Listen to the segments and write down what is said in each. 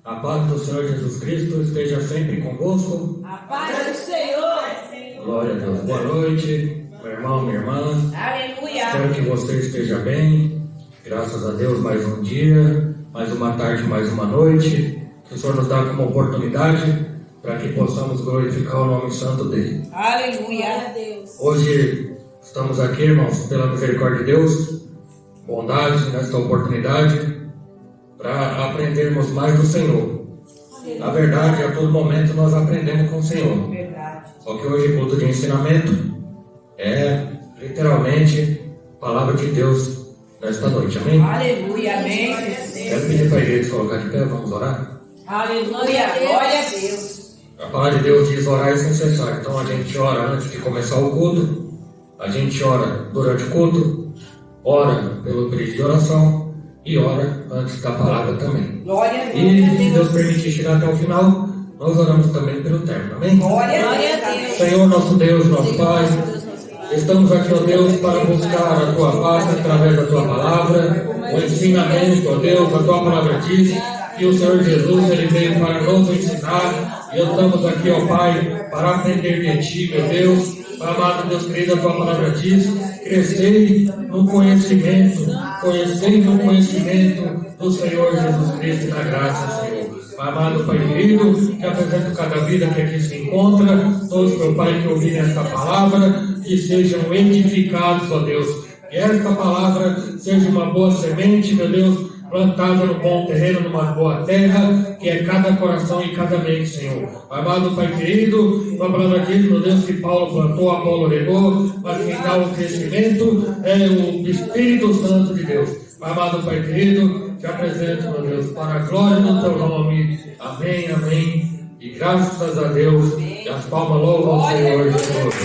A paz do Senhor Jesus Cristo esteja sempre convosco. A paz do Senhor. Glória a Deus. Boa noite, meu irmão, minha irmã. Aleluia. Espero que você esteja bem. Graças a Deus, mais um dia, mais uma tarde, mais uma noite. Que o Senhor nos dá como oportunidade para que possamos glorificar o nome santo dele. Aleluia. Deus. Hoje estamos aqui, irmãos, pela misericórdia de Deus, bondade nesta oportunidade, para aprendermos mais do Senhor. Na verdade, a todo momento nós aprendemos com o Senhor. Verdade. Só que hoje, culto de ensinamento é literalmente palavra de Deus nesta noite. Amém? Aleluia. Amém. Quero pedir para a igreja se colocar de pé, vamos orar? Aleluia. Glória a Deus. A palavra de Deus diz orar sem cessar. Então a gente ora antes de começar o culto, a gente ora durante o culto, ora pelo pedido de oração e ora antes da palavra também. Glória a E se Deus. Deus permitir chegar até o final, nós oramos também pelo término. Amém? Glória a Deus. Senhor, nosso Deus, nosso Pai, estamos aqui, ó Deus, para buscar a Tua paz através da Tua palavra, o ensinamento, ó Deus, a Tua palavra diz que o Senhor Jesus, Ele veio para nos ensinar, e estamos aqui, ó Pai, para aprender de Ti, meu Deus. Amado Deus querido, a Tua palavra diz: crescei no conhecimento do Senhor Jesus Cristo e da graça, Senhor. Amado Pai querido, que apresento cada vida que aqui se encontra, todos, meu Pai, que ouvirem esta palavra, que sejam edificados, ó Deus. Que esta palavra seja uma boa semente, meu Deus, plantada no bom terreno, numa boa terra, que é cada coração e cada mente, Senhor. Amado Pai querido, a palavra diz, meu Deus, que Paulo plantou, Apolo regou, mas quem dá o crescimento é o Espírito Santo de Deus. Amado Pai querido, te apresento, meu Deus, para a glória do Teu nome. Amém, amém. E graças a Deus, e as palmas louvam ao Senhor Jesus.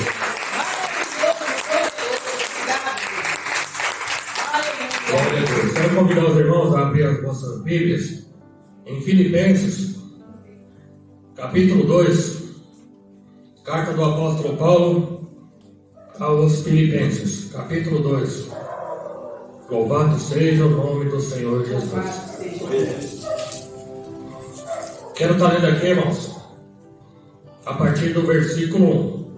Quero convidar os irmãos a abrir as vossas Bíblias em Filipenses, capítulo 2, carta do apóstolo Paulo aos Filipenses, capítulo 2. Louvado seja o nome do Senhor Jesus. Quero estar lendo aqui, irmãos, a partir do versículo 1.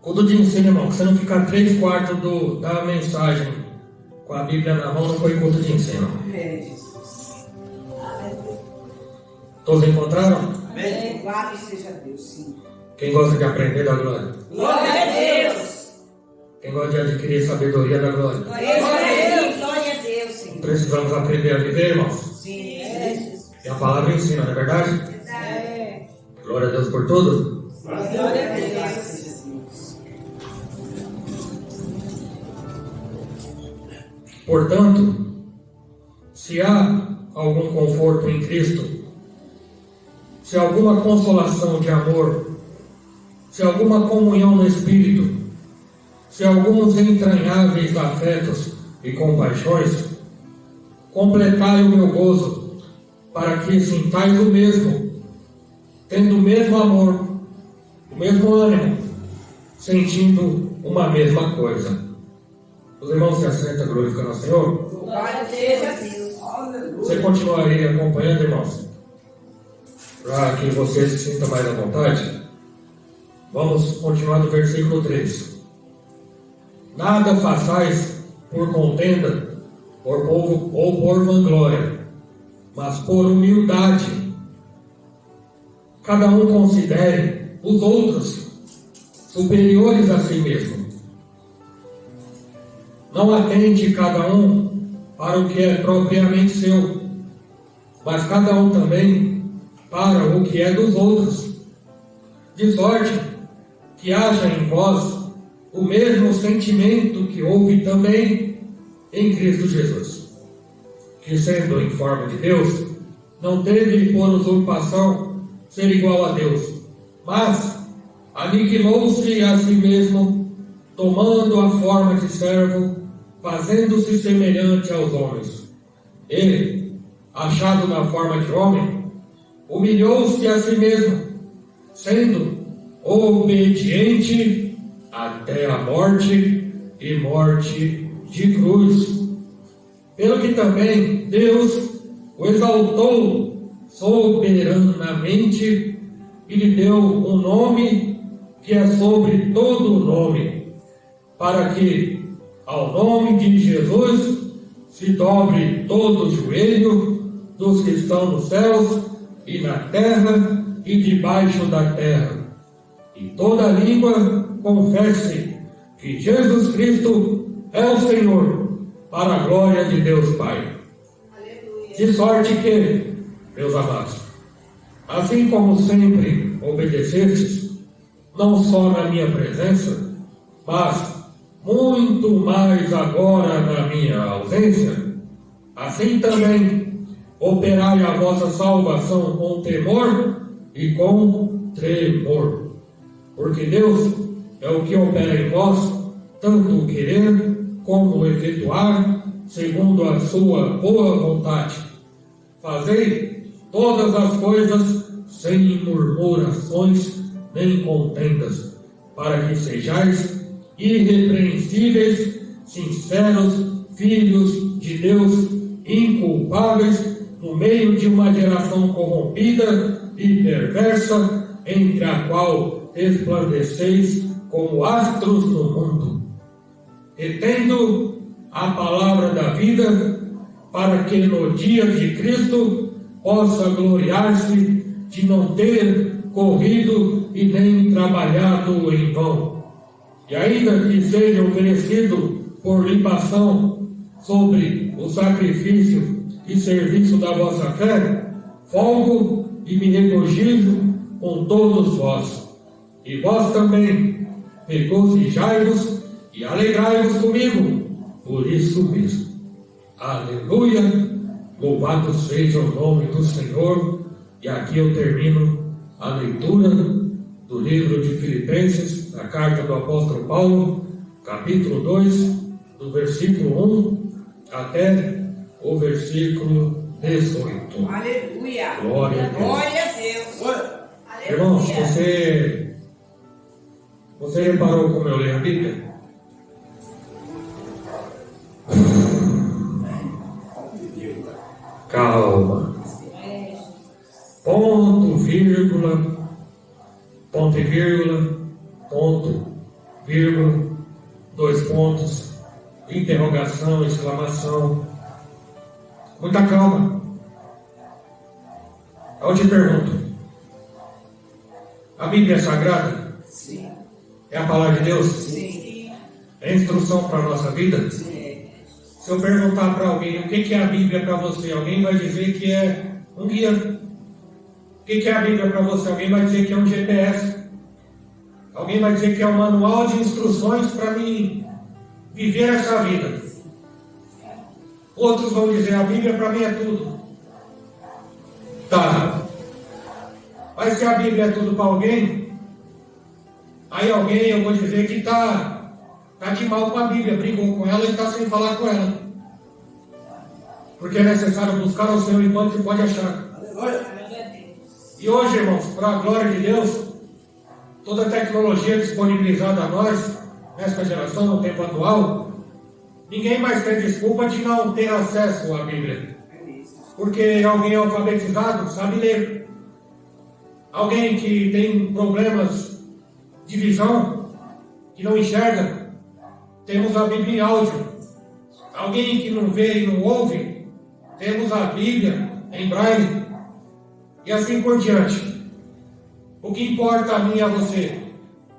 Culto de ensino, irmão, que você não ficar 3/4 da mensagem com a Bíblia na mão, não foi culto de ensino. Todos encontraram? Louvado seja Deus, sim. Quem gosta de aprender da glória? Glória a Deus. Quem gosta de adquirir sabedoria da glória? Glória a Deus. Glória a Deus, sim. Precisamos aprender a viver, irmãos. Sim. E a palavra ensina, não é verdade? É. Glória a Deus por tudo. Glória a Deus. Portanto, se há algum conforto em Cristo, se há alguma consolação de amor, se há alguma comunhão no Espírito, se há alguns entranháveis afetos e compaixões, completai o meu gozo, para que sintais o mesmo, tendo o mesmo amor, o mesmo ânimo, sentindo uma mesma coisa. Os irmãos se assentam glorificando ao Senhor. Glória seja Deus. Você continuaria acompanhando, irmãos? Para que você se sinta mais à vontade. Vamos continuar no versículo 3. Nada façais por contenda, por povo ou por vanglória, mas por humildade. Cada um considere os outros superiores a si mesmo. Não atente cada um para o que é propriamente seu, mas cada um também para o que é dos outros. De sorte que haja em vós o mesmo sentimento que houve também em Cristo Jesus, que sendo em forma de Deus, não teve por usurpação ser igual a Deus, mas aniquilou-se a si mesmo, tomando a forma de servo, fazendo-se semelhante aos homens. Ele, achado na forma de homem, humilhou-se a si mesmo, sendo obediente até a morte e morte de cruz. Pelo que também Deus o exaltou soberanamente e lhe deu um nome que é sobre todo nome, para que, ao nome de Jesus, se dobre todo o joelho dos que estão nos céus e na terra e debaixo da terra, e toda língua confesse que Jesus Cristo é o Senhor, para a glória de Deus Pai. Aleluia. De sorte que, meus amados, assim como sempre obedecestes, não só na minha presença, mas muito mais agora na minha ausência, assim também operai a vossa salvação com temor e com tremor. Porque Deus é o que opera em vós, tanto o querer como o efetuar, segundo a sua boa vontade. Fazei todas as coisas sem murmurações nem contendas, para que sejais irrepreensíveis, sinceros, filhos de Deus, inculpáveis, no meio de uma geração corrompida e perversa, entre a qual resplandeceis como astros no mundo, retendo a palavra da vida, para que no dia de Cristo possa gloriar-se de não ter corrido e nem trabalhado em vão. E ainda que seja oferecido por libação sobre o sacrifício e serviço da vossa fé, folgo e me regozijo com todos vós. E vós também regozijai-vos e alegrai-vos comigo, por isso mesmo. Aleluia! Louvado seja o nome do Senhor. E aqui eu termino a leitura do livro de Filipenses, da carta do apóstolo Paulo, capítulo 2, do versículo 1 até o versículo 18. Aleluia. Glória a Deus. Glória a Deus. Irmãos, você reparou como eu leio a Bíblia? Calma. Ponto, vírgula, ponto e vírgula, ponto, vírgula, 2 pontos, interrogação, exclamação. Muita calma. Eu te pergunto: a Bíblia é sagrada? Sim. É a palavra de Deus? Sim. É instrução para a nossa vida? Sim. Se eu perguntar para alguém o que é a Bíblia para você, alguém vai dizer que é um guia. O que é a Bíblia para você? Alguém vai dizer que é um GPS. Alguém vai dizer que é um manual de instruções para mim viver essa vida. Outros vão dizer: a Bíblia para mim é tudo. Tá. Mas se a Bíblia é tudo para alguém, aí alguém, eu vou dizer que está de mal com a Bíblia, brigou com ela e está sem falar com ela. Porque é necessário buscar ao Senhor enquanto se pode achar. E hoje, irmãos, para a glória de Deus, toda a tecnologia disponibilizada a nós, nesta geração, no tempo atual, ninguém mais tem desculpa de não ter acesso à Bíblia. Porque alguém alfabetizado sabe ler. Alguém que tem problemas de visão, que não enxerga, temos a Bíblia em áudio. Alguém que não vê e não ouve, temos a Bíblia em braille. E assim por diante. O que importa a mim e a você?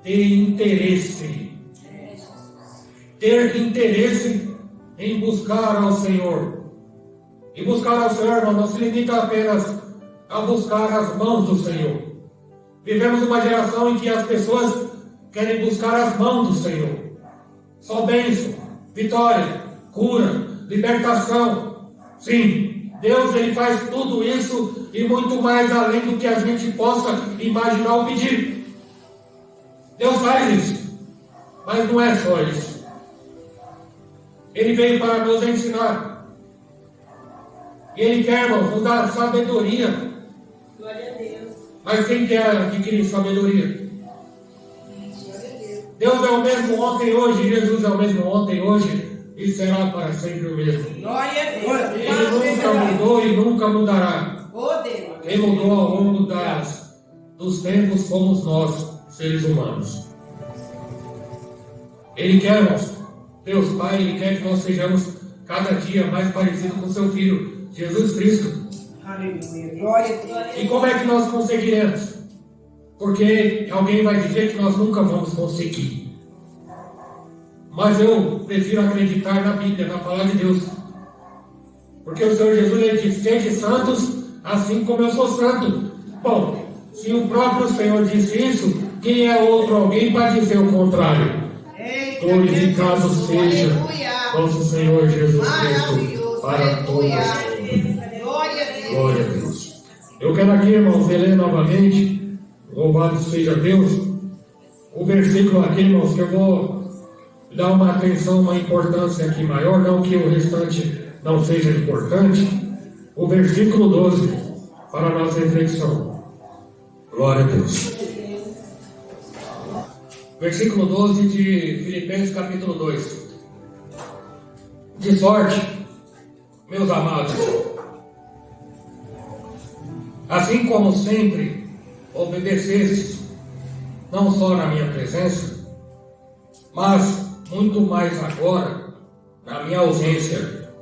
Ter interesse. Ter interesse em buscar ao Senhor. E buscar ao Senhor, irmão, não se limita apenas a buscar as mãos do Senhor. Vivemos uma geração em que as pessoas querem buscar as mãos do Senhor. Só bênção, vitória, cura, libertação. Sim, Deus, Ele faz tudo isso e muito mais além do que a gente possa imaginar ou pedir. Deus faz isso, mas não é só isso. Ele veio para nos ensinar. E Ele quer, irmão, nos dar sabedoria. Glória a Deus. Mas quem quer adquirir sabedoria? Deus é o mesmo ontem, hoje. Jesus é o mesmo ontem, hoje e será para sempre o mesmo. Glória a Deus. Ele nunca mudou e nunca mudará. Oh, Deus. Quem mudou ao longo dos tempos fomos nós, seres humanos. Ele quer, irmãos, Deus Pai, Ele quer que nós sejamos cada dia mais parecidos com seu Filho, Jesus Cristo. Aleluia. Glória a Deus. E como é que nós conseguiremos? Porque alguém vai dizer que nós nunca vamos conseguir. Mas eu prefiro acreditar na Bíblia, na palavra de Deus. Porque o Senhor Jesus ele disse: sede santos, assim como eu sou santo. Bom, se o próprio Senhor disse isso, quem é outro alguém para dizer o contrário? Glorificado seja nosso Senhor Jesus Cristo para todos. Glória a Deus. Eu quero aqui, irmãos, ler novamente, louvado seja Deus, o versículo aqui, irmãos, que eu vou dar uma atenção, uma importância aqui maior, não que o restante não seja importante. O versículo 12, para a nossa reflexão. Glória a Deus. Versículo 12 de Filipenses capítulo 2. De sorte, meus amados, assim como sempre obedecestes, não só na minha presença, mas muito mais agora, na minha ausência,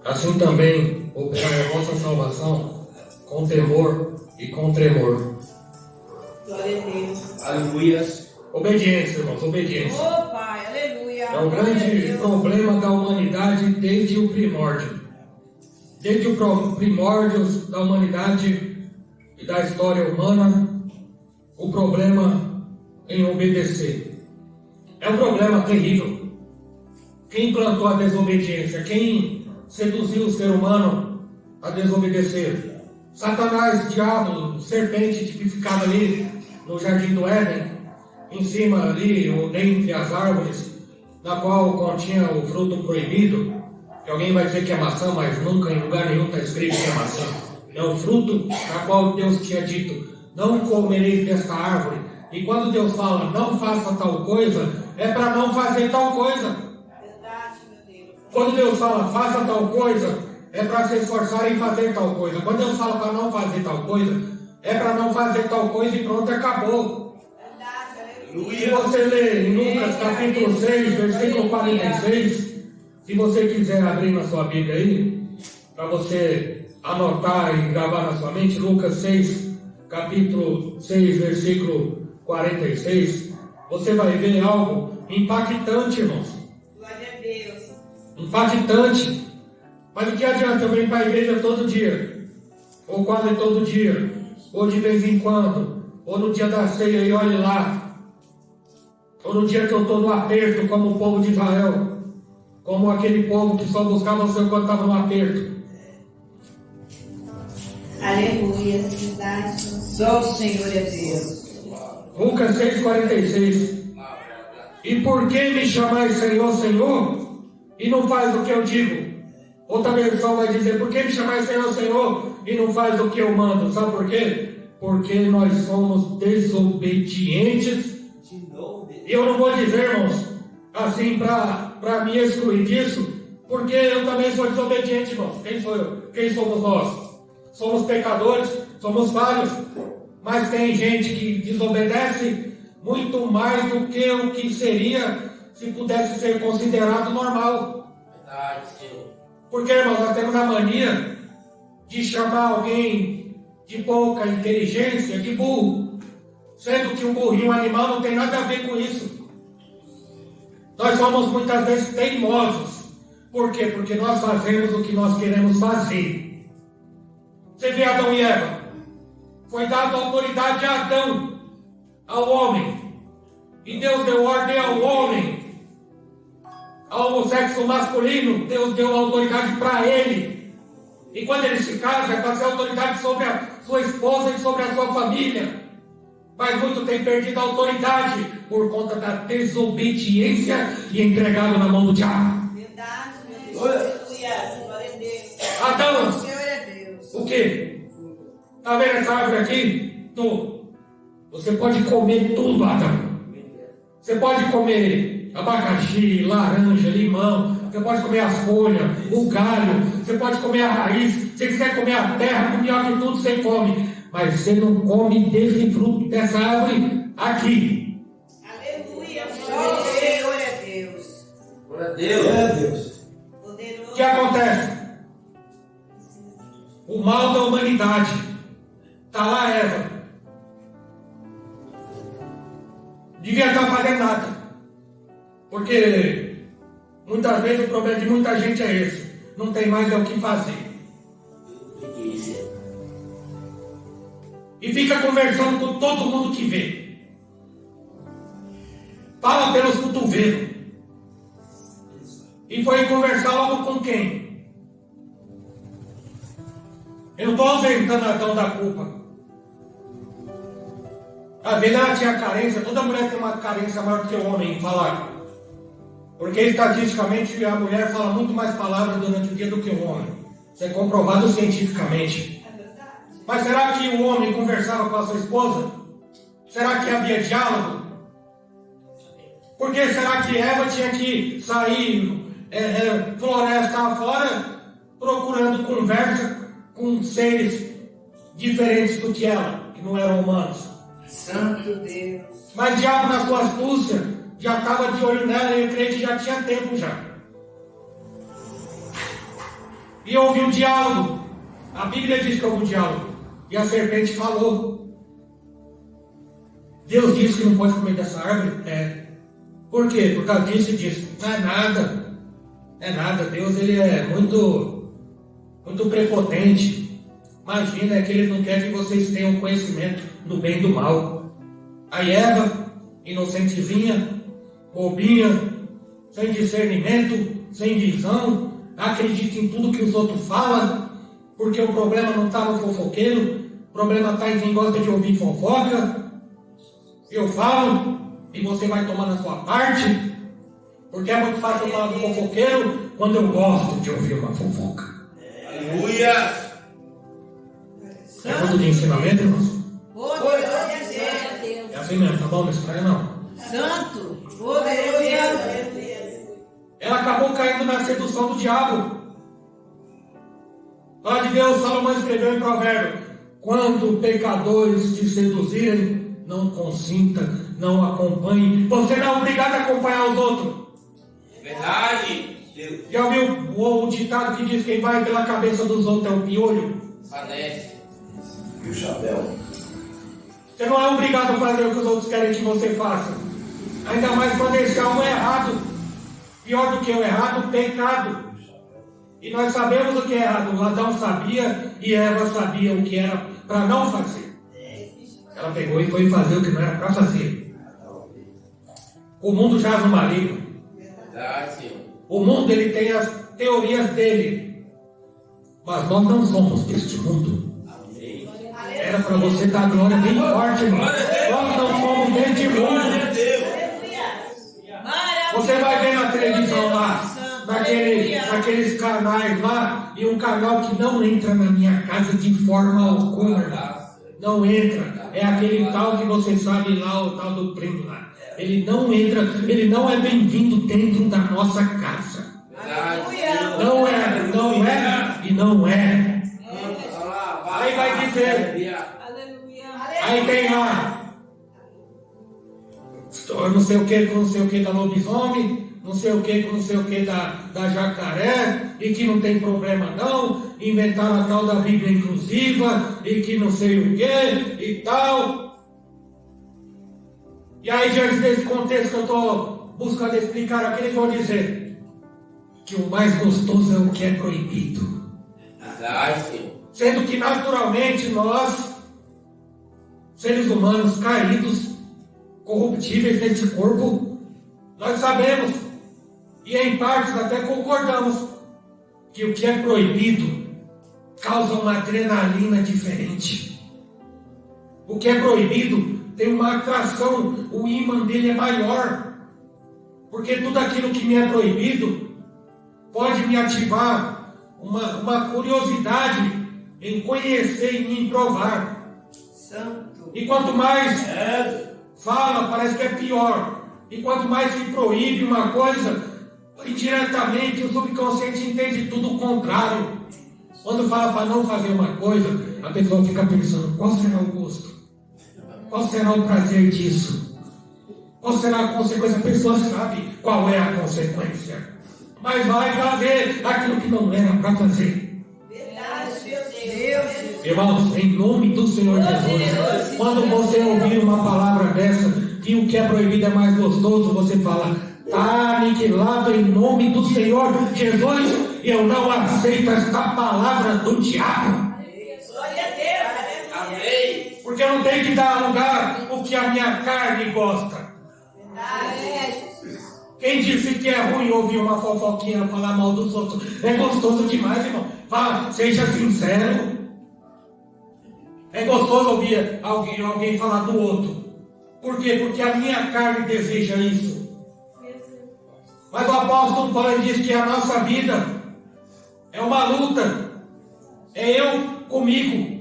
assim também operai a vossa salvação com temor e com tremor. Glória a Deus. Aleluia. Obediência, irmãos, obediência. Oh, Pai, aleluia. É o grande problema da humanidade desde o primórdio. Desde o primórdio da humanidade e da história humana, o problema em obedecer. É um problema terrível. Quem implantou a desobediência? Quem seduziu o ser humano a desobedecer? Satanás, diabo, serpente tipificada ali no jardim do Éden, em cima ali, ou dentre as árvores, na qual continha o fruto proibido, que alguém vai dizer que é maçã, mas nunca em lugar nenhum está escrito que é maçã. É o fruto na qual Deus tinha dito: não comereis desta árvore. E quando Deus fala, não faça tal coisa, é para não fazer tal coisa. Verdade, meu Deus. Quando Deus fala, faça tal coisa, é para se esforçar em fazer tal coisa. Quando Deus fala para não fazer tal coisa, é para não fazer tal coisa e pronto, acabou. Verdade, Se você ler em Lucas capítulo 6, versículo 46, se você quiser abrir na sua Bíblia aí, para você anotar e gravar na sua mente, Lucas 6, capítulo 6, versículo 46, você vai ver algo impactante, irmãos. Glória a Deus. Impactante. Mas o que adianta eu vir para a igreja todo dia? Ou quase todo dia? Ou de vez em quando? Ou no dia da ceia e olhe lá? Ou no dia que eu estou no aperto, como o povo de Israel? Como aquele povo que só buscava o Senhor quando estava no aperto? Aleluia. Verdade. Só o Senhor é Deus. Lucas 6,46. E por que me chamais Senhor, Senhor, e não faz o que eu digo? Outra versão vai dizer: por que me chamais Senhor, Senhor, e não faz o que eu mando? Sabe por quê? Porque nós somos desobedientes. E eu não vou dizer, irmãos, assim para me excluir disso, porque eu também sou desobediente, irmãos. Quem sou eu? Quem somos nós? Somos pecadores, somos falhos, mas tem gente que desobedece muito mais do que o que seria se pudesse ser considerado normal. Verdade, Senhor. Porque, irmãos, nós temos a mania de chamar alguém de pouca inteligência de burro, sendo que um burrinho animal não tem nada a ver com isso. Nós somos muitas vezes teimosos. Por quê? Porque nós fazemos o que nós queremos fazer. Você vê Adão e Eva? Foi dada autoridade a Adão, ao homem. E Deus deu ordem ao homem. Ao sexo masculino, Deus deu autoridade para ele. E quando ele se casa, é para ter autoridade sobre a sua esposa e sobre a sua família. Mas muito tem perdido a autoridade por conta da desobediência e entregado na mão do diabo. Verdade, meu Deus. Aleluia. Glória a Deus. Adão, O Senhor é Deus. o quê? Está vendo essa árvore aqui? Você pode comer tudo, Adão. Você pode comer abacaxi, laranja, limão, você pode comer as folhas, o galho, você pode comer a raiz, se você quiser comer a terra, o melhor de tudo você come, mas você não come desse fruto, dessa árvore aqui. Aleluia. Glória a Deus. Glória a Deus. Glória a Deus. O que acontece? O mal da humanidade. Está lá Eva. Devia estar fazendo nada. Porque muitas vezes o problema de muita gente é esse. Não tem mais o que fazer. E fica conversando com todo mundo que vê. Fala pelos cotovelos. E foi conversar logo com quem? Eu não estou ausentando a Adão da culpa. Às vezes ela tinha carência, toda mulher tem uma carência maior do que o homem em falar. Porque estatisticamente a mulher fala muito mais palavras durante o dia do que o homem. Isso é comprovado cientificamente. Mas será que o homem conversava com a sua esposa? Será que havia diálogo? Por que será que Eva tinha que sair floresta afora procurando conversa com seres diferentes do que ela, que não eram humanos? Santo Deus. Mas o diabo, na sua astúcia, já estava de olho nela e eu creio que já tinha tempo já. E houve um diálogo. A Bíblia diz que houve um diálogo. E a serpente falou. Deus disse que não pode comer dessa árvore? Por quê? Por causa disso e disso. Não é nada. Não é nada. Deus, ele é muito prepotente. Imagina, é que ele não quer que vocês tenham conhecimento do bem e do mal. Aí Eva, inocentezinha, bobinha, sem discernimento, sem visão, acredita em tudo que os outros falam, porque o problema não está no fofoqueiro, o problema está em quem gosta de ouvir fofoca. Eu falo, e você vai tomar na sua parte, porque é muito fácil eu falar do fofoqueiro quando eu gosto de ouvir uma fofoca. Aleluia! É fruto de ensinamento, irmãos? Glória a Deus. É assim mesmo, tá bom? Não espalha não. Santo. Glória a Deus. Ela acabou caindo na sedução do diabo. Fala de Deus, Salomão escreveu em provérbio: quando pecadores te seduzirem, não consinta, não acompanhe. Você não é obrigado a acompanhar os outros. Verdade. Deus. Já ouviu o ditado que diz: quem vai pela cabeça dos outros é o piolho? Padece. E o chapéu? Você não é obrigado a fazer o que os outros querem que você faça. Ainda mais quando esse algo é errado. Pior do que o errado, o pecado. E nós sabemos o que é errado. Adão sabia e Eva sabia o que era para não fazer. Ela pegou e foi fazer o que não era para fazer. O mundo jaz no maligno. Verdade, Senhor. O mundo, ele tem as teorias dele. Mas nós não somos deste mundo. Era para você dar glória bem forte, irmão. Nós não somos deste mundo. Você vai ver na televisão lá, naqueles canais lá, e um canal que não entra na minha casa de forma alguma. Não entra. É aquele tal que você sabe lá, o tal do primo lá. Ele não entra, ele não é bem-vindo dentro da nossa casa. Não é e não é. Aí vai dizer. Aí tem lá. Não sei o que da lobisomem, não sei o que da jacaré, e que não tem problema não, inventaram a tal da Bíblia inclusiva, e que não sei o que, e tal. E aí, diante desse contexto que eu estou buscando explicar aqui, eles vão dizer que o mais gostoso é o que é proibido. Sendo que naturalmente nós, seres humanos caídos, corruptíveis nesse corpo, nós sabemos, e em partes até concordamos, que o que é proibido causa uma adrenalina diferente. O que é proibido tem uma atração, o ímã dele é maior, porque tudo aquilo que me é proibido pode me ativar uma curiosidade em conhecer e em provar. Santo. E quanto mais fala, parece que é pior. E quanto mais se proíbe uma coisa, indiretamente o subconsciente entende tudo o contrário. Quando fala para não fazer uma coisa, a pessoa fica pensando, qual será o gosto? Qual será o prazer disso? Qual será a consequência? A pessoa sabe qual é a consequência, mas vai fazer aquilo que não era para fazer. Verdade, meu Deus. Irmãos, em nome do Senhor Jesus, quando você ouvir uma palavra dessa, que o que é proibido é mais gostoso, você fala, está aniquilado em nome do Senhor Jesus, eu não aceito esta palavra do diabo. Glória a Deus. Amém. Porque eu não tenho que dar lugar o que a minha carne gosta. Quem disse que é ruim ouvir uma fofoquinha falar mal dos outros? É gostoso demais, irmão. Fala, seja sincero. É gostoso ouvir alguém falar do outro. Por quê? Porque a minha carne deseja isso. Mas o apóstolo Paulo diz que a nossa vida é uma luta. É eu comigo.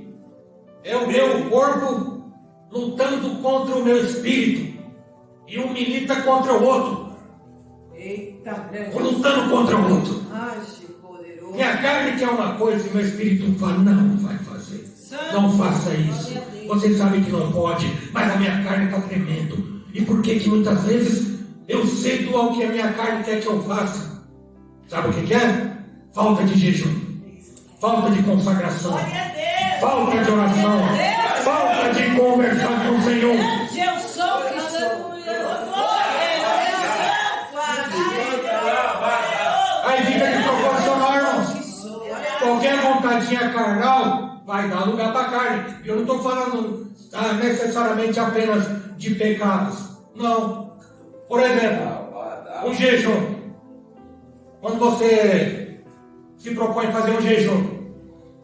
É o meu corpo lutando contra o meu espírito. E um milita contra o outro. Eita, Lutando contra o outro. ai, poderoso. Minha carne quer uma coisa e meu espírito fala, não vai fazer. Não faça isso. Você sabe que não pode, mas a minha carne está tremendo. E por que muitas vezes eu cedo ao que a minha carne quer que eu faça? Sabe o que é? Falta de jejum. Falta de consagração. Falta de oração. Falta de conversar com o Senhor. Eu sou o que sou. Aí fica desproporcional, irmãos. Qualquer vontadinha carnal vai dar lugar para a carne. Eu não estou falando necessariamente apenas de pecados. Não. Por exemplo, um jejum. Quando você se propõe a fazer um jejum,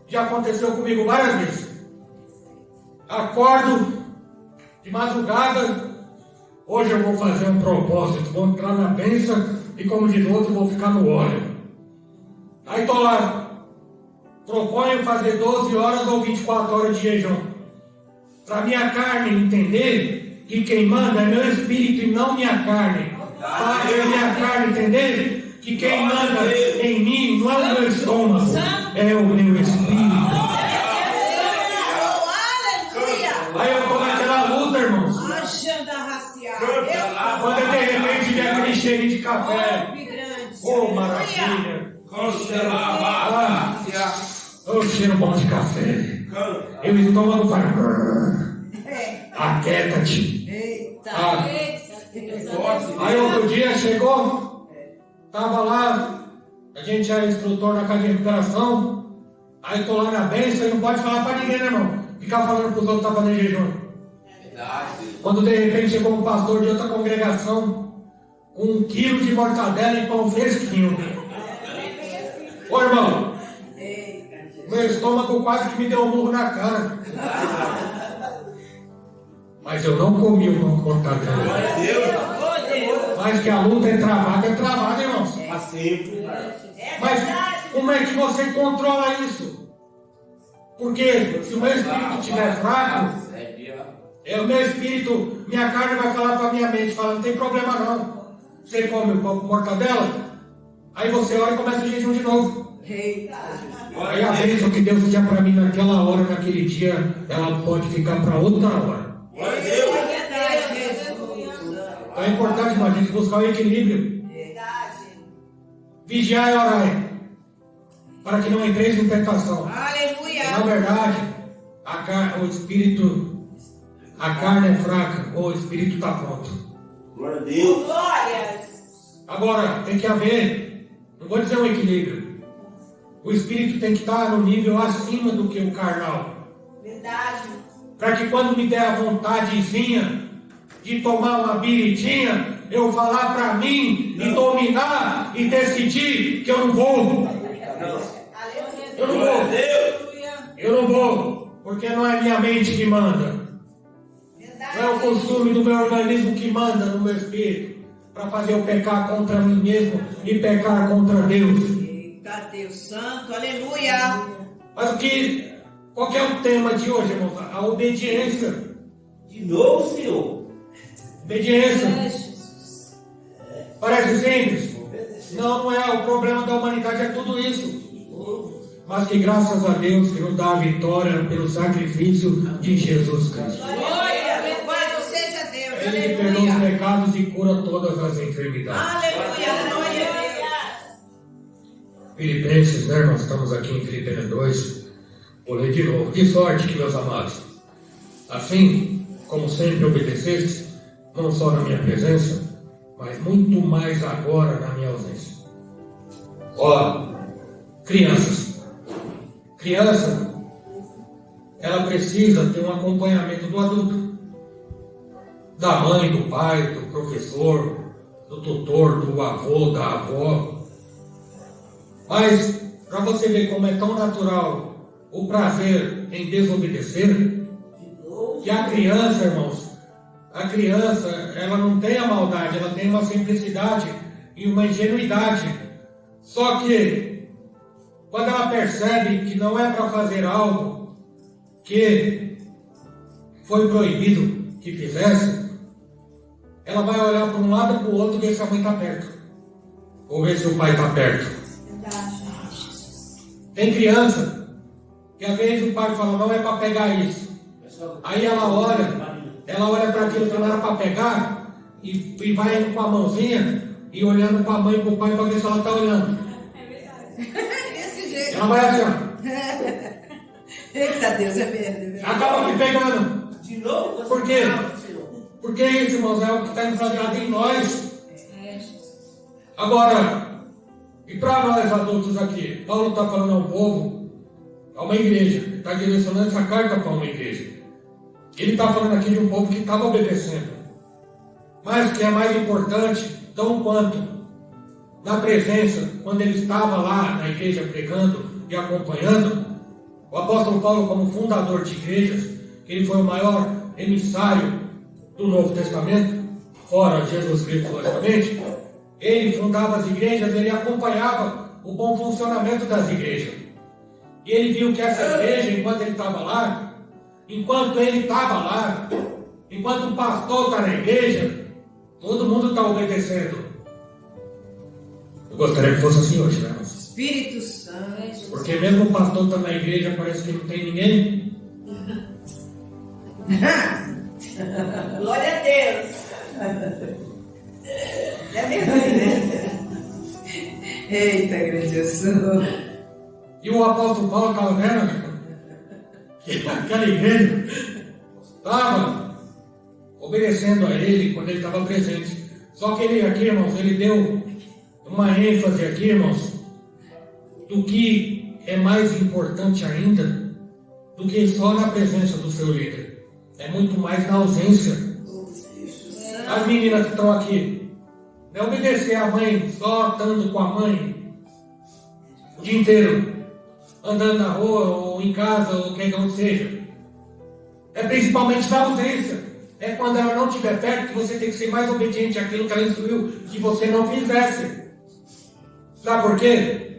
já aconteceu comigo várias vezes. Acordo de madrugada. Hoje eu vou fazer um propósito. Vou entrar na bênção e, como diz o outro, vou ficar no óleo. Aí estou lá. Proponho fazer 12 horas ou 24 horas de jejum. Para minha carne entender que quem manda é meu espírito e não minha carne. Para minha carne entender que quem manda em mim não é o meu estômago, é o meu espírito. Aí eu estou naquela luta, irmãos. Quando eu de repente vem aquele cheirinho de café. Oh, maravilha. Oh, cheiro bom de café. E o estômago vai. Aquieta-te. Aí outro dia chegou, estava lá, a gente é instrutor na academia de recuperação. Aí estou lá na bênção e não pode falar para ninguém, né, irmão? Ficar falando para os outros que estão fazendo jejum. Quando de repente chegou um pastor de outra congregação com 1 quilo de mortadela e pão fresquinho. Ô, irmão, meu estômago quase que me deu um murro na cara. Mas eu não comi o pão com mortadela. Mas que a luta é travada, irmãos. Mas como é que você controla isso? Porque se o meu espírito estiver fraco, o meu espírito, minha carne vai falar para a minha mente, fala, não tem problema não. Você come o pão com mortadela, aí você ora e começa o jejum de novo. Aí a bênção que Deus tinha para mim naquela hora, naquele dia, ela pode ficar para outra hora. Então é importante a gente buscar o equilíbrio. Vigiar e orar, para que não entreis em tentação. Na verdade, o espírito, a carne é fraca, o espírito está pronto. Glória a Deus. Agora, tem que haver, não vou dizer um equilíbrio. O espírito tem que estar no nível acima do que o carnal. Para que quando me der a vontadezinha de tomar uma biritinha, eu falar para mim e dominar e decidir que eu não vou. Eu não vou. Eu não vou, porque não é minha mente que manda. Não é o costume do meu organismo que manda no meu espírito para fazer eu pecar contra mim mesmo e pecar contra Deus. Deus Santo, aleluia. Mas qual que é o tema de hoje, irmãos? A obediência. De novo, Senhor. Obediência. Parece simples? Não, não é. O problema da humanidade é tudo isso. Mas que graças a Deus que nos dá a vitória pelo sacrifício de Jesus Cristo. Louvado seja Deus. Ele perdoa os pecados e cura todas as enfermidades. Aleluia. Glória a Deus. Filipenses, né? Nós estamos aqui em Filipenses 2. Vou ler de novo. De sorte que, meus amados, assim como sempre obedecestes, não só na minha presença, mas muito mais agora na minha ausência. Ó, crianças. Criança, ela precisa ter um acompanhamento do adulto. Da mãe, do pai, do professor, do tutor, do avô, da avó. Mas, para você ver como é tão natural o prazer em desobedecer, que a criança, irmãos, a criança, ela não tem a maldade, ela tem uma simplicidade e uma ingenuidade. Só que, quando ela percebe que não é para fazer algo que foi proibido que fizesse, ela vai olhar para um lado e para o outro e ver se a mãe está perto, ou ver se o pai está perto. Tem criança que às vezes o pai fala, não é para pegar isso. Aí ela olha para aquilo que não era para pegar e vai indo com a mãozinha e olhando para a mãe e para o pai para ver se ela está olhando. Desse jeito. Ela vai assim, ó. Eita Deus, é mesmo. Acaba me pegando. De novo? Por quê? Porque isso, irmãos, é o que está implantado em nós. Agora, e para nós adultos aqui, Paulo está falando ao povo, a uma igreja, está direcionando essa carta para uma igreja. Ele está falando aqui de um povo que estava obedecendo, mas que é mais importante, tão quanto na presença, quando ele estava lá na igreja pregando e acompanhando, o apóstolo Paulo, como fundador de igrejas, ele foi o maior emissário do Novo Testamento, fora Jesus Cristo, logicamente. Ele fundava as igrejas, ele acompanhava o bom funcionamento das igrejas. E ele viu que essa igreja, enquanto ele estava lá, enquanto o pastor está na igreja, todo mundo está obedecendo. Eu gostaria que fosse assim hoje, né? Espírito Santo. Porque mesmo o pastor está na igreja, parece que não tem ninguém. Glória a Deus. É mesmo. Eita, grande Jesus. E o apóstolo Paulo estava vendo que aquela igreja estava obedecendo a ele quando ele estava presente. Só que ele aqui, irmãos, ele deu uma ênfase aqui, irmãos, do que é mais importante ainda do que só na presença do seu líder. É muito mais na ausência. As meninas que estão aqui, não é obedecer a mãe só estando com a mãe o dia inteiro, andando na rua ou em casa ou quem não seja. É principalmente na ausência. É quando ela não estiver perto que você tem que ser mais obediente àquilo que ela instruiu que você não fizesse. Sabe por quê?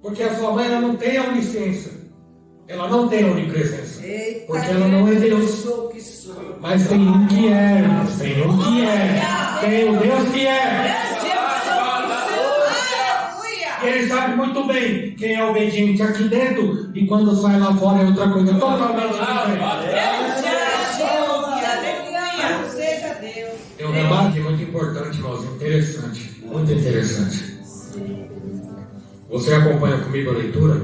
Porque a sua mãe ela não tem a onisciência, ela não tem a onipresença. Eita, porque ela não é Deus. Sou que sou. Mas tem um que é, irmãos, tem um que é. Tem um Deus que é. E ele sabe muito bem quem é obediente aqui dentro e quando sai lá fora é outra coisa totalmente diferente. Seja Deus. Tem um debate muito importante, irmãos, interessante, muito interessante. Você acompanha comigo a leitura?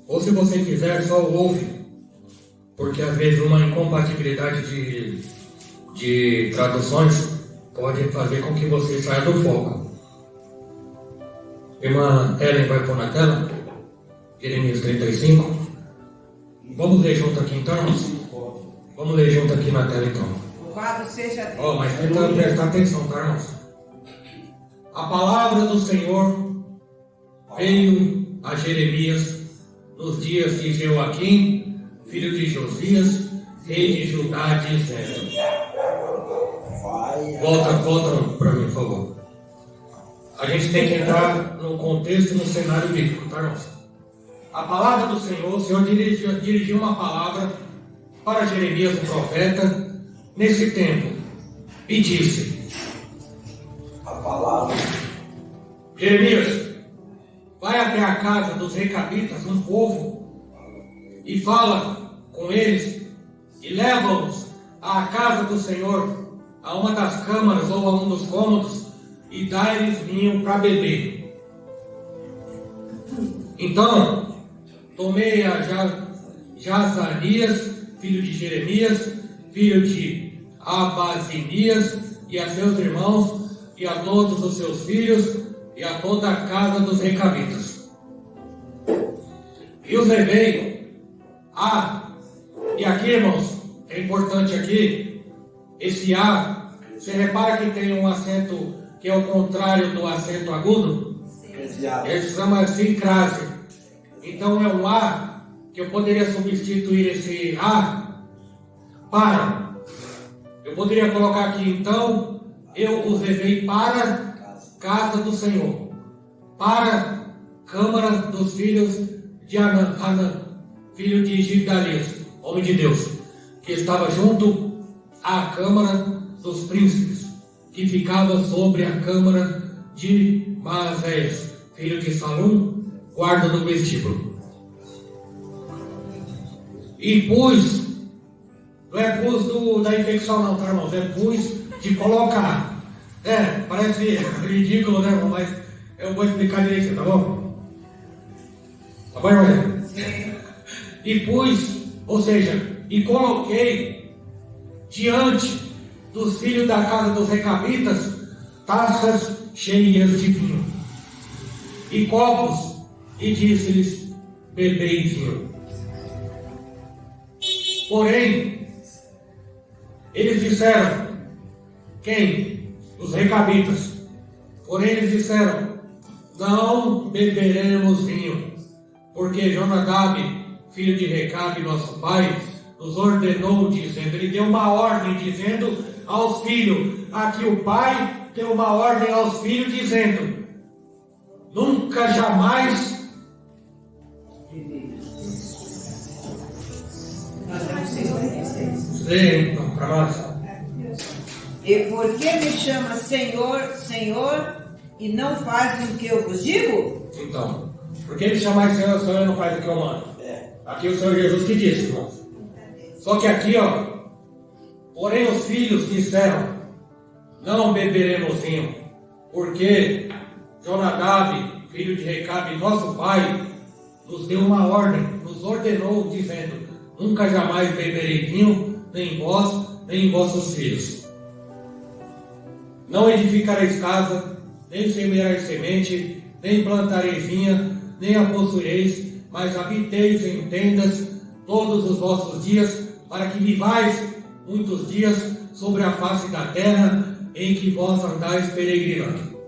Ou se você quiser, só ouve, porque às vezes uma incompatibilidade de traduções pode fazer com que você saia do foco. Irmã Ellen vai pôr na tela, Jeremias 35. Vamos ler junto aqui então, irmãos? Vamos ler junto aqui na tela então. Louvado seja Deus. Mas tenta prestar atenção, tá, irmãos? A palavra do Senhor veio a Jeremias nos dias de Joaquim, filho de Josias, rei de Judá, dizendo... Volta para mim, por favor. A gente tem que entrar no contexto e no cenário bíblico, tá, irmãos? A palavra do Senhor, o Senhor dirigiu uma palavra para Jeremias, o profeta, nesse tempo, e disse: palavra. Jeremias, vai até a casa dos recabitas, um povo, e fala com eles, e leva-os à casa do Senhor, a uma das câmaras ou a um dos cômodos, e dá-lhes vinho para beber. Então, tomei a Jazanias, filho de Jeremias, filho de Abazinias, e a seus irmãos, e a todos os seus filhos, e a toda a casa dos recabitas. E os levei e aqui, irmãos, é importante aqui, esse A, você repara que tem um acento que é o contrário do acento agudo? Ele se chama sincrase. Então é um A que eu poderia substituir esse A para. Eu poderia colocar aqui, então, eu os levei para casa do Senhor, para câmara dos filhos de Hanã, filho de Gidalias, homem de Deus, que estava junto à câmara dos príncipes, que ficava sobre a câmara de Maazéias, filho de Salum, guarda do vestíbulo. E pus, não é pus da infecção não, tá, irmãos? É pus de colocar. Parece ridículo, né, irmão? Mas eu vou explicar direito, tá bom? Tá bom, irmão? Sim. E pus, ou seja, e coloquei diante dos filhos da casa dos recabitas taças cheias de vinho e copos, e disse-lhes: bebei vinho. Porém, eles disseram, quem? Os recabitas. Porém, eles disseram: não beberemos vinho, porque Jonadab, filho de Recabe, nosso pai, nos ordenou, dizendo, ele deu uma ordem, dizendo aos filhos, aqui o pai deu uma ordem aos filhos, dizendo, nunca jamais. Nós temos 56. Sim, então, para nós. E por que me chama Senhor, Senhor, e não fazem o que eu vos digo? Então, por que me chamar Senhor, Senhor, e não faz o que eu mando? Aqui o Senhor Jesus que disse, irmãos. Só que aqui, porém os filhos disseram, não beberemos vinho, porque Jonadab, filho de Recabe, nosso pai, nos deu uma ordem, nos ordenou, dizendo, nunca jamais beberei vinho, nem vós, nem vossos filhos. Não edificareis casa, nem semeareis semente, nem plantareis vinha, nem a possuireis, mas habiteis em tendas todos os vossos dias, para que vivais muitos dias sobre a face da terra em que vós andais peregrinando.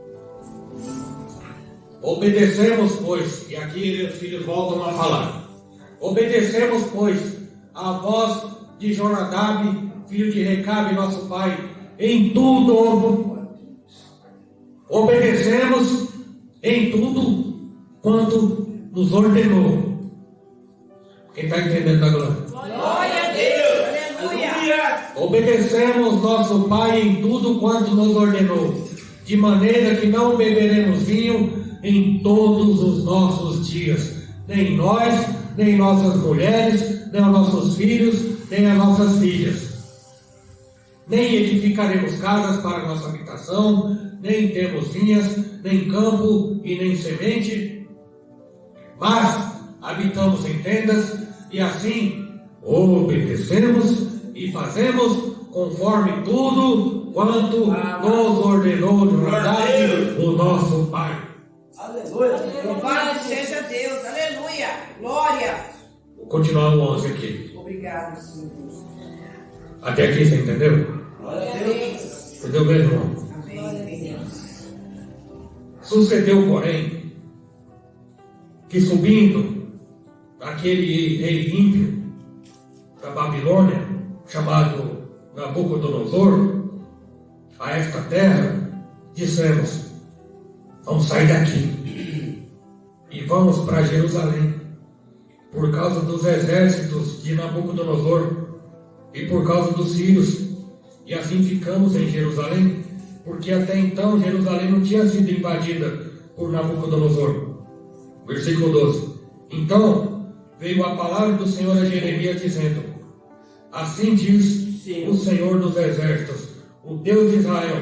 Obedecemos, pois, e aqui os filhos voltam a falar, obedecemos, pois, a voz de Jonadab, filho de Recabe, nosso pai, em tudo, obedecemos em tudo quanto nos ordenou. Quem está entendendo agora? Glória a Deus! Aleluia! Obedecemos nosso Pai em tudo quanto nos ordenou, de maneira que não beberemos vinho em todos os nossos dias, nem nós, nem nossas mulheres, nem os nossos filhos, nem as nossas filhas. Nem edificaremos casas para nossa habitação, nem temos vinhas, nem campo e nem semente, mas habitamos em tendas, e assim obedecemos e fazemos conforme tudo quanto nos ordenou Jonadab, o nosso Pai. Aleluia. Louvado seja Deus! Aleluia! Glória! Vou continuar o 11 aqui. Obrigado, Senhor. Até aqui você entendeu? Glória a Deus. Entendeu bem, irmão? Amém. Sucedeu, porém, que subindo aquele rei ímpio da Babilônia, chamado Nabucodonosor, a esta terra, dissemos, vamos sair daqui e vamos para Jerusalém, por causa dos exércitos de Nabucodonosor e por causa dos sírios, e assim ficamos em Jerusalém porque até então Jerusalém não tinha sido invadida por Nabucodonosor. Versículo 12. Então veio a palavra do Senhor a Jeremias dizendo: assim diz o Senhor dos Exércitos, o Deus de Israel: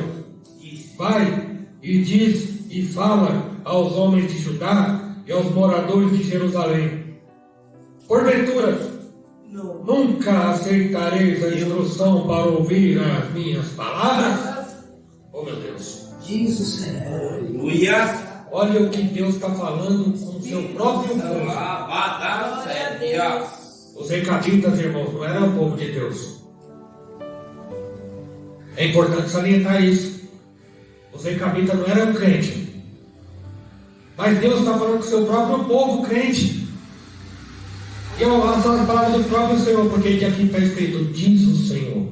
vai e diz e fala aos homens de Judá e aos moradores de Jerusalém: porventura nunca aceitareis a instrução para ouvir as minhas palavras? Oh meu Deus! Diz o Senhor. Aleluia. Olha o que Deus está falando com o seu próprio povo. Os recabitas, irmãos, não eram o povo de Deus. É importante salientar isso. Os recabitas não eram crentes. Mas Deus está falando com o seu próprio povo crente. E são as palavras do próprio Senhor, porque aqui está escrito: diz o Senhor.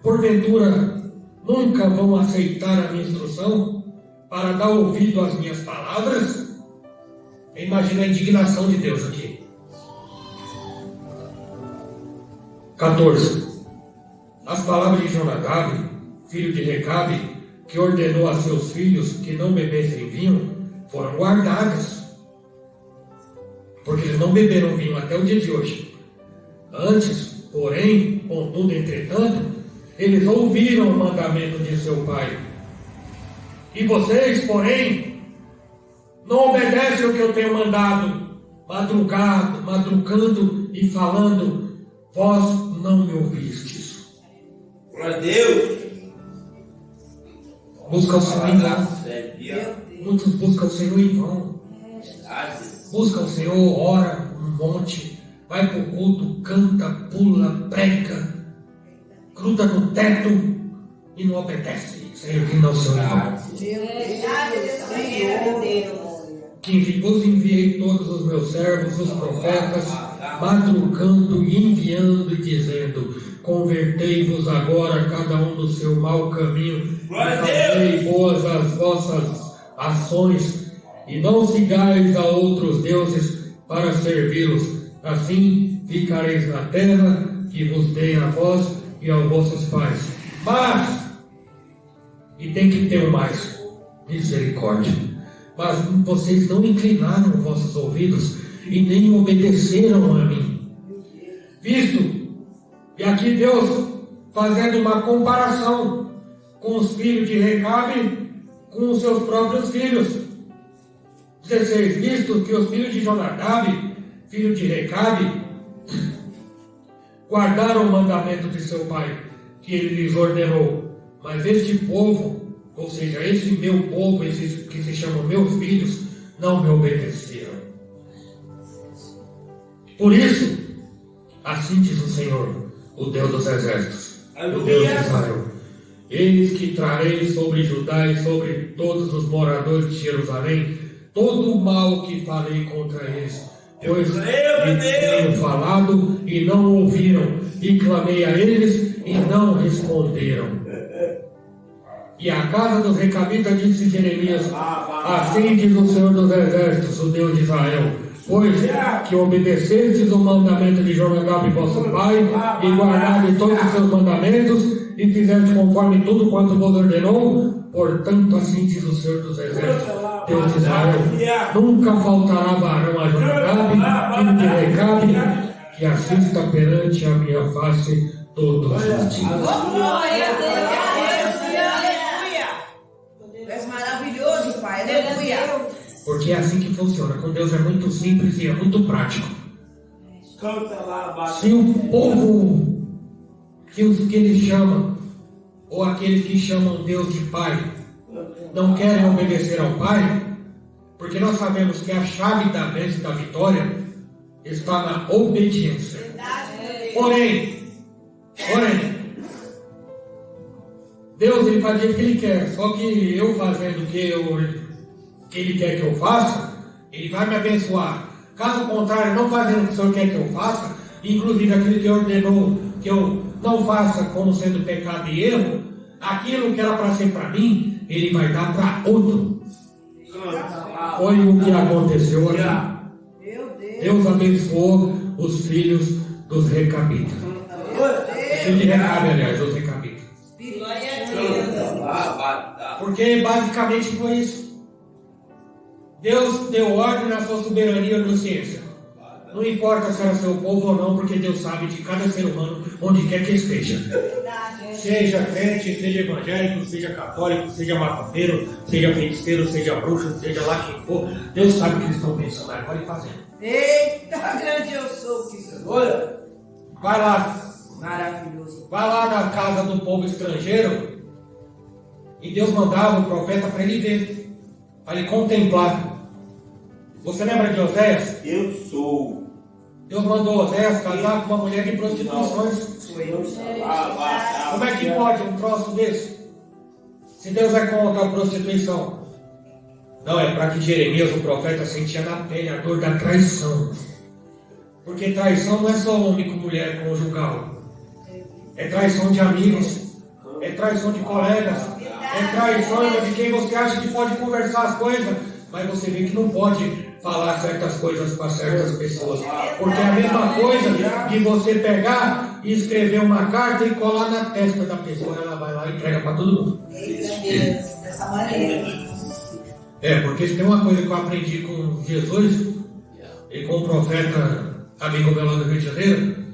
Porventura nunca vão aceitar a minha instrução para dar ouvido às minhas palavras? Imagina a indignação de Deus aqui. 14. As palavras de Jonadab, filho de Recabe, que ordenou a seus filhos que não bebessem vinho, foram guardadas, porque eles não beberam vinho até o dia de hoje. Antes, porém, contudo, entretanto, eles ouviram o mandamento de seu pai. E vocês, porém, não obedecem o que eu tenho mandado, madrugando e falando, vós não me ouvistes. Glória a Deus. Busca o Senhor em vão. Muitos buscam o Senhor em vão. Busca o Senhor, ora um monte, vai para o culto, canta, pula, prega, gruda no teto e não obedece, servindo ao Senhor em vão. Que vos enviei todos os meus servos, os profetas, madrugando e enviando e dizendo: convertei-vos agora cada um do seu mau caminho, e fazei boas as vossas ações, e não sigais a outros deuses para servi-los. Assim ficareis na terra que vos dei a vós e aos vossos pais. Mas, e tem que ter mais, misericórdia, mas vocês não inclinaram os vossos ouvidos e nem obedeceram a mim. Visto, e aqui Deus fazendo uma comparação com os filhos de Recabe, com os seus próprios filhos. 16. Visto que os filhos de Jonadab, filho de Recabe, guardaram o mandamento de seu pai, que ele lhes ordenou, mas este povo, ou seja, esse meu povo, esses que se chamam meus filhos, não me obedeceram. Por isso, assim diz o Senhor, o Deus dos exércitos, o Deus de Israel: eis que trarei sobre Judá e sobre todos os moradores de Jerusalém todo o mal que falei contra eles, pois tenho falado e não ouviram, e clamei a eles e não responderam. E a casa dos recabitas disse Jeremias: assim diz o Senhor dos exércitos, o Deus de Israel: pois que obedecestes o mandamento de Jonadab vosso pai, e guardastes todos os seus mandamentos, e fizeste conforme tudo quanto vos ordenou, portanto assim diz o Senhor dos exércitos, Deus de Israel: nunca faltará varão a Jonadab, filho de Recabe, que assista perante a minha face todos os dias. Tu és maravilhoso, Pai. Aleluia. Porque é assim que funciona. Com Deus é muito simples e é muito prático. Se o povo que ele chama, ou aqueles que chamam Deus de Pai, não querem obedecer ao Pai, porque nós sabemos que a chave da bênção da vitória está na obediência. Porém, Deus ele fazia o que ele quer, só que eu fazendo o que ele quer que eu faça, ele vai me abençoar. Caso contrário, não fazendo o que o Senhor quer que eu faça, inclusive aquilo que ordenou que eu não faça como sendo pecado e erro, aquilo que era para ser para mim, ele vai dar para outro. Foi o que aconteceu aqui. Deus abençoou os filhos dos recabitas. Os filhos de Recabe, aliás, os recabitas. Porque basicamente foi isso. Deus deu ordem na sua soberania e onisciência. Não importa se era seu povo ou não, porque Deus sabe de cada ser humano, onde quer que esteja. Seja crente, seja evangélico, seja católico, seja macumbeiro, seja feiticeiro, seja bruxo, seja lá quem for. Deus sabe o que eles estão pensando agora e fazendo. Eita, grande eu sou que sou. Aleluia. Vai lá. Maravilhoso. Vai lá na casa do povo estrangeiro e Deus mandava o profeta para ele ver, para ele contemplar. Você lembra de Oséias? Eu sou. Deus mandou Oséias casar com uma mulher de prostituições. Como é que pode um troço desse? Se Deus é contra a prostituição. Não, é para que Jeremias, o profeta, sentia na pele a dor da traição. Porque traição não é só homem com mulher conjugal. É traição de amigos, é traição de colegas, é traição de quem você acha que pode conversar as coisas, mas você vê que não pode falar certas coisas para certas pessoas. Porque é a mesma coisa de você pegar e escrever uma carta e colar na testa da pessoa, ela vai lá e entrega para todo mundo. Dessa maneira. Porque se tem uma coisa que eu aprendi com Jesus e com o profeta amigo meu lá do Rio de Janeiro,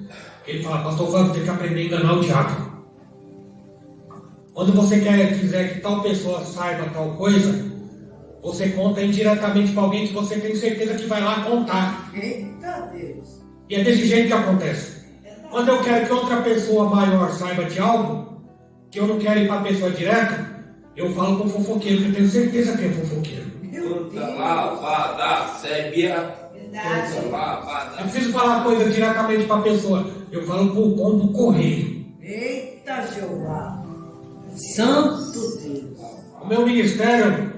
ele fala, pastor Fábio, tem que aprender a enganar o diabo. Quando você quiser que tal pessoa saiba tal coisa, você conta indiretamente para alguém que você tem certeza que vai lá contar. Eita Deus. E é desse jeito que acontece. Quando eu quero que outra pessoa maior saiba de algo, que eu não quero ir para a pessoa direta, eu falo com o fofoqueiro, que eu tenho certeza que é fofoqueiro. Eu preciso falar coisa diretamente para a pessoa. Eu falo por pombo correio. Eita Jeová. Santo Deus. O meu ministério,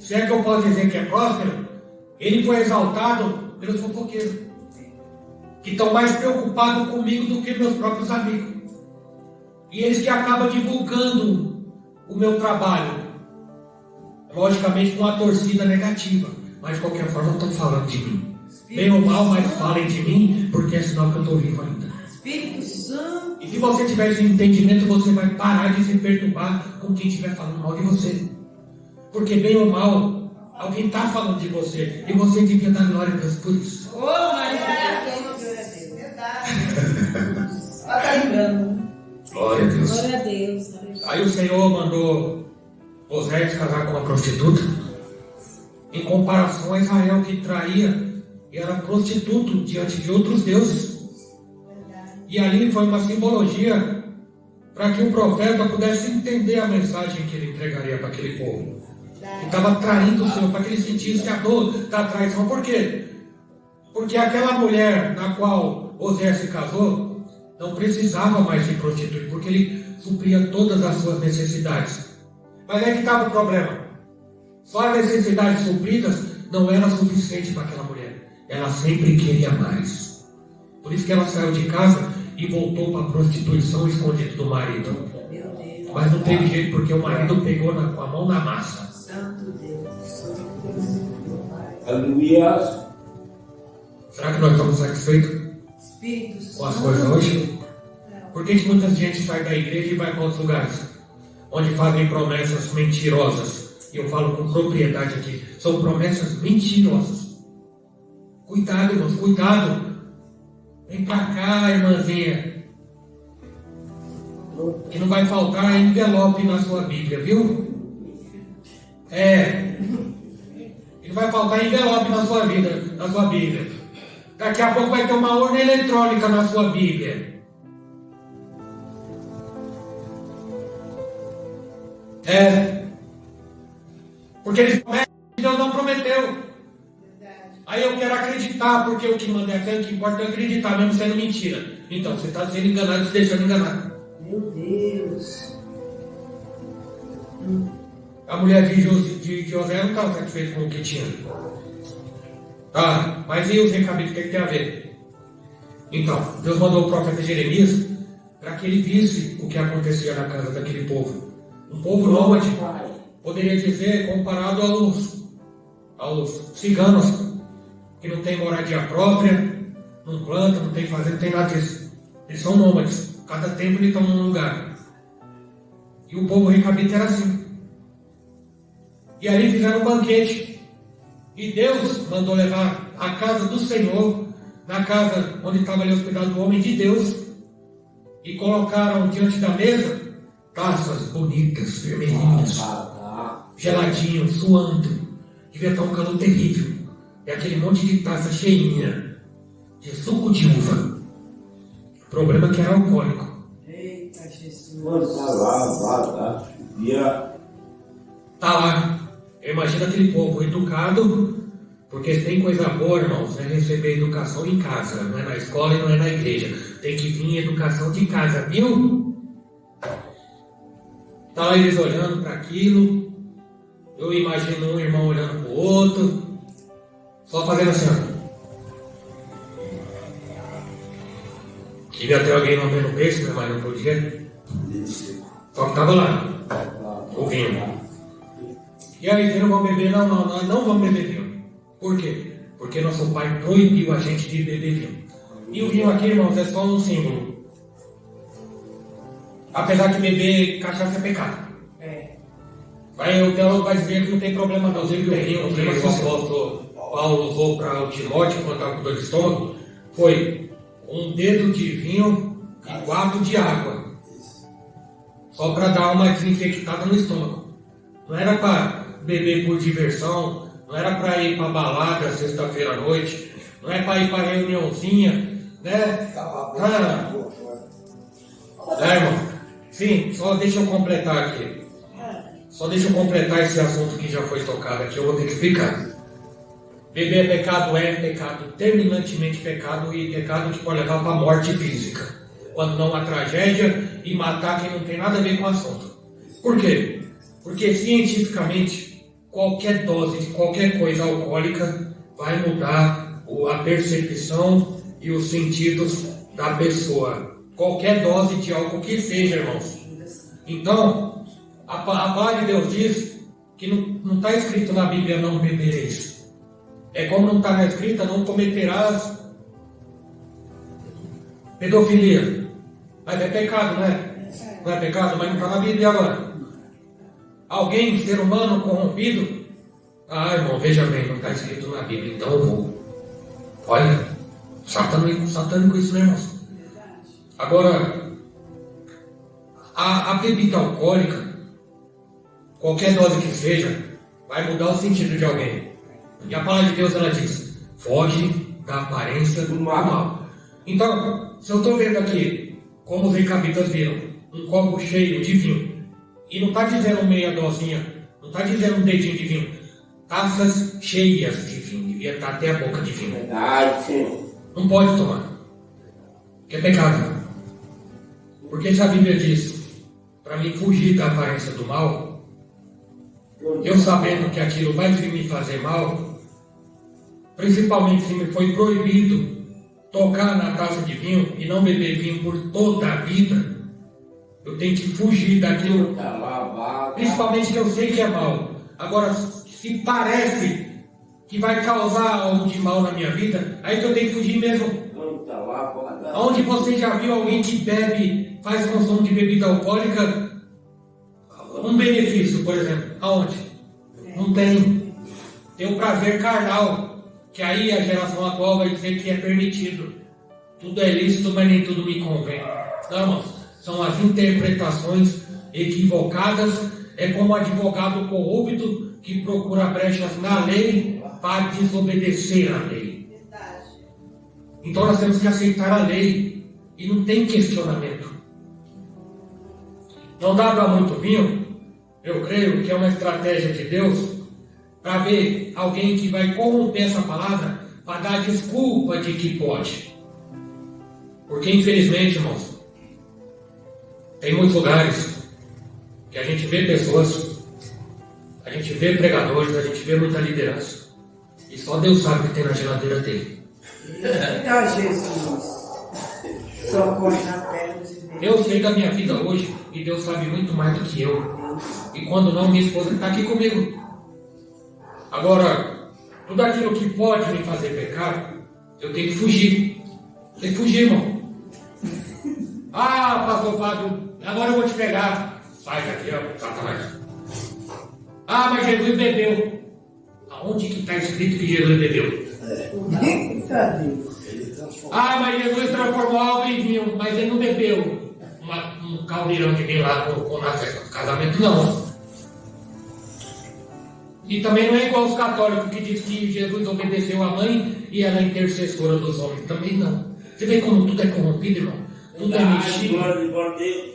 se é que eu posso dizer que é próspero, ele foi exaltado pelos fofoqueiros, que estão mais preocupados comigo do que meus próprios amigos. E eles que acabam divulgando o meu trabalho, logicamente com uma torcida negativa, mas de qualquer forma estão falando de mim. Bem ou mal, mas falem de mim, porque é sinal que eu estou vivo ainda. Espírito Santo. E se você tiver esse entendimento, você vai parar de se perturbar com quem estiver falando mal de você. Porque bem ou mal, alguém está falando de você. E você devia dar glória a Deus por isso. Ô, Maria Deus. Verdade. Só tá lembrando. Glória a Deus. Glória a Deus. Aí o Senhor mandou Oséias casar com uma prostituta. Em comparação a Israel, que traía e era prostituto diante de outros deuses. E ali foi uma simbologia para que o profeta pudesse entender a mensagem que ele entregaria para aquele povo. Ele estava traindo o Senhor, para que ele sentisse a dor da traição. Por quê? Porque aquela mulher na qual Oséias se casou não precisava mais se prostituir, porque ele supria todas as suas necessidades. Mas é que estava o problema. Só as necessidades supridas não era suficiente para aquela mulher. Ela sempre queria mais. Por isso que ela saiu de casa e voltou para a prostituição escondida do marido. Meu Deus. Mas não teve jeito, porque o marido pegou com a mão na massa. Santo Deus. Aleluia. Será que nós estamos satisfeitos Espírito com as Santo. coisas hoje? Por que muita gente sai da igreja e vai para outros lugares? Onde fazem promessas mentirosas. E eu falo com propriedade aqui. São promessas mentirosas. Cuidado, irmãos, cuidado. Vem pra cá, irmãzinha. Que não vai faltar envelope na sua Bíblia, viu? Que não vai faltar envelope na sua vida, na sua Bíblia. Daqui a pouco vai ter uma urna eletrônica na sua Bíblia. Porque eles prometem que Deus não prometeu. Aí eu quero acreditar, porque o que manda é fé, o que importa é acreditar, mesmo sendo mentira. Então, você está sendo enganado, se deixando enganar. Meu Deus. A mulher de José não estava satisfeita com o que tinha. Tá, mas e os recabidos, o que tem a ver? Então, Deus mandou o profeta Jeremias para que ele visse o que acontecia na casa daquele povo. Um povo nômade, poderia dizer, comparado aos ciganos, que não tem moradia própria, não planta, não tem fazenda, não tem nada disso. Eles são nômades, cada tempo eles estão num lugar. E o povo recabita era assim. E ali fizeram um banquete. E Deus mandou levar a casa do Senhor, na casa onde estava ali hospedado o homem de Deus, e colocaram diante da mesa taças bonitas, vermelhinhas, geladinho, suando. Devia estar um calor terrível. E aquele monte de taça cheinha de suco de uva. O problema é que era alcoólico. Eita, Jesus. Tá lá. Imagina aquele povo educado, porque tem coisa boa, irmãos, é receber educação em casa, não é na escola e não é na igreja. Tem que vir educação de casa, viu? Tá lá eles olhando para aquilo. Eu imagino um irmão olhando para o outro, só fazendo assim, ó. Queria ter alguém lambendo peixe, mas não podia. Só que tava lá, ouvindo. E aí, não vão beber? Não, nós não vamos beber vinho. Por quê? Porque nosso pai proibiu a gente de beber vinho. E o vinho aqui, irmãos, é só um símbolo. Apesar de beber cachaça é pecado. Aí o teólogo vai dizer que não tem problema não. Inclusive o vinho que o apóstolo Paulo usou para o Timóteo, quando estava com dor de estômago, foi um dedo de vinho e 4 de água. Só para dar uma desinfectada no estômago. Não era para beber por diversão, não era para ir para balada sexta-feira à noite, não é para ir para reuniãozinha, né? Irmão? Sim, só deixa eu completar aqui. Só deixa eu completar esse assunto que já foi tocado aqui, eu vou ter que explicar. Beber é pecado terminantemente pecado e pecado que pode levar para a morte física. Quando não a tragédia e matar quem não tem nada a ver com o assunto. Por quê? Porque cientificamente qualquer dose de qualquer coisa alcoólica vai mudar a percepção e os sentidos da pessoa. Qualquer dose de álcool que seja, irmãos. Então, a palavra de Deus diz que não está escrito na Bíblia não bebereis. É como não está escrita, não cometerás pedofilia. Mas é pecado, não é? Não é pecado, mas não está na Bíblia agora. Alguém, ser humano corrompido? Ah, irmão, veja bem, não está escrito na Bíblia, então eu vou. Olha, satânico isso, né, irmãos? Agora, a bebida alcoólica, qualquer dose que seja, vai mudar o sentido de alguém. E a palavra de Deus, ela diz, foge da aparência do mal. Então, se eu estou vendo aqui, como os recabitas viram, um copo cheio de vinho, e não está dizendo meia dosinha, não está dizendo um dedinho de vinho, taças cheias de vinho, devia estar até a boca de vinho. Verdade, sim. Não pode tomar, que é pecado. Porque se a Bíblia diz, para mim fugir da aparência do mal, eu sabendo que aquilo vai me fazer mal, principalmente se me foi proibido tocar na taça de vinho e não beber vinho por toda a vida, eu tenho que fugir daquilo, principalmente que eu sei que é mal. Agora, se parece que vai causar algo de mal na minha vida, aí que eu tenho que fugir mesmo. Onde você já viu alguém que bebe, faz consumo de bebida alcoólica, um benefício, por exemplo? Aonde? Não tem. Tem o prazer carnal, que aí a geração atual vai dizer que é permitido. Tudo é lícito, mas nem tudo me convém. Não, irmãos. São as interpretações equivocadas. É como um advogado corrupto que procura brechas na lei para desobedecer a lei. Então nós temos que aceitar a lei e não tem questionamento. Não dá para muito vinho, eu creio que é uma estratégia de Deus para ver alguém que vai corromper essa palavra para dar desculpa de que pode. Porque infelizmente, irmãos, tem muitos lugares que a gente vê pessoas, a gente vê pregadores, a gente vê muita liderança. E só Deus sabe o que tem na geladeira dele. Eita, Jesus. Socorre na terra de Deus. Eu sei da minha vida hoje e Deus sabe muito mais do que eu. E quando não, minha esposa está aqui comigo. Agora, tudo aquilo que pode me fazer pecar, eu tenho que fugir. Tem que fugir, irmão. Ah, pastor Fábio, agora eu vou te pegar. Sai daqui, ó, Satanás. Ah, mas Jesus bebeu. Aonde que está escrito que Jesus bebeu? Ah, mas Jesus transformou água em vinho, mas ele não bebeu um caldeirão de vinho lá na festa do casamento, não. E também não é igual os católicos que diz que Jesus obedeceu a mãe e ela é intercessora dos homens. Também não. Você vê como tudo é corrompido, irmão? Tudo é mexido. Glória a Deus.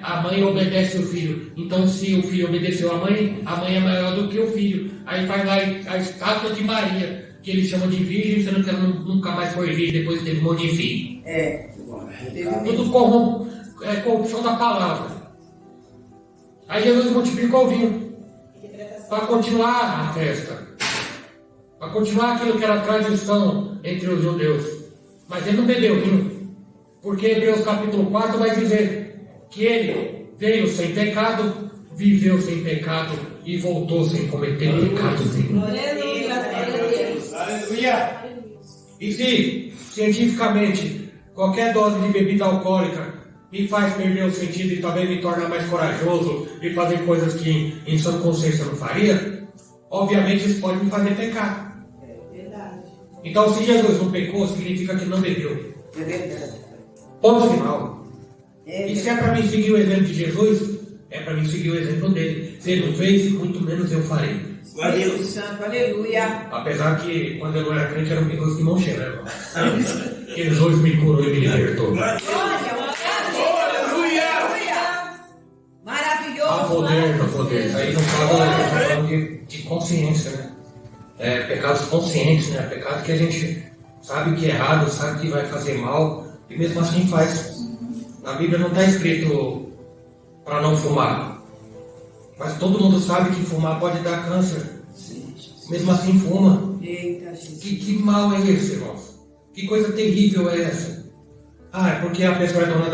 A mãe obedece o filho. Então, se o filho obedeceu a mãe é maior do que o filho. Aí faz lá a estátua de Maria, que eles chamam de virgem, sendo que ela nunca mais foi virgem, depois teve um monte de filho. Tudo corrupção da palavra. Aí Jesus multiplicou o vinho para continuar a festa, para continuar aquilo que era tradição entre os judeus. Mas ele não bebeu vinho, porque Hebreus capítulo 4 vai dizer que ele veio sem pecado, viveu sem pecado e voltou sem cometer pecado nenhum. Aleluia. E se cientificamente qualquer dose de bebida alcoólica me faz perder o sentido e também me torna mais corajoso e fazer coisas que em sã consciência eu não faria, obviamente isso pode me fazer pecar. Então, se Jesus não pecou, significa que não bebeu. É verdade. Ponto final. E se é para mim seguir o exemplo de Jesus, é para mim seguir o exemplo dele. Se ele não fez, muito menos eu farei. Glória a Deus. Santo, aleluia. Apesar que quando eu não era crente era um perigoso de mão cheia, né, irmão? Jesus me curou e me libertou. Glória a Deus. Aleluia. Maravilhoso. Há poder no poder. Aí no caso a gente está falando de consciência, né? Pecados conscientes, né? Pecado que a gente sabe que é errado, sabe que vai fazer mal e mesmo assim faz. Na Bíblia não está escrito para não fumar. Mas todo mundo sabe que fumar pode dar câncer. Mesmo assim fuma. Eita, Jesus. Que mal é esse, irmãos? Que coisa terrível é essa? Ah, é porque a pessoa é dona da